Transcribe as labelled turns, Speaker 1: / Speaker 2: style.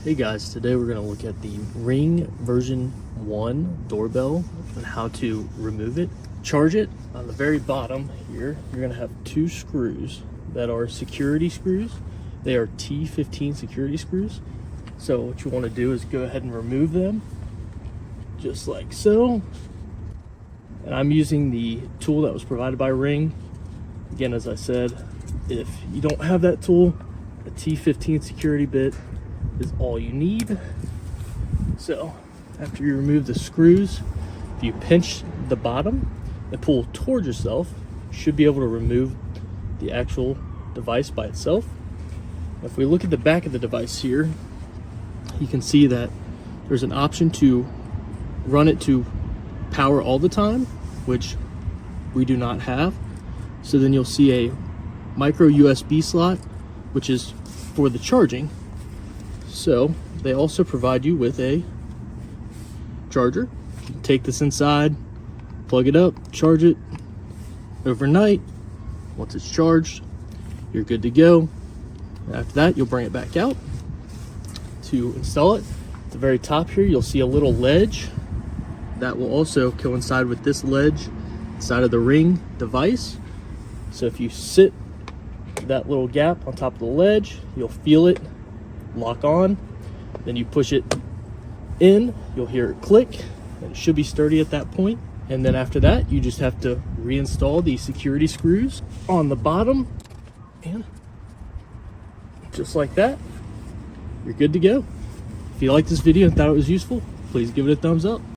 Speaker 1: Hey guys, today we're going to look at the Ring version 1 doorbell and how to remove it. Charge it. On the very bottom here, you're going to have two screws that are security screws. They are T15 security screws. So what you want to do is go ahead and remove them, just like so. And I'm using the tool that was provided by Ring. Again, as I said, if you don't have that tool, a T15 security bit is all you need. So after you remove the screws, if you pinch the bottom and pull towards yourself, you should be able to remove the actual device by itself. If we look at the back of the device here, you can see that there's an option to run it to power all the time, which we do not have. So then you'll see a micro USB slot, which is for the charging. So they also provide you with a charger. You can take this inside, plug it up, charge it overnight. Once it's charged, you're good to go. After that, you'll bring it back out to install it. At the very top here, you'll see a little ledge that will also coincide with this ledge inside of the Ring device. So if you sit that little gap on top of the ledge, you'll feel it lock on. Then you push it in, you'll hear it click, and it should be sturdy at that point. And then after that, you just have to reinstall the security screws on the bottom, and just like that, you're good to go. If you liked this video and thought it was useful, please give it a thumbs up.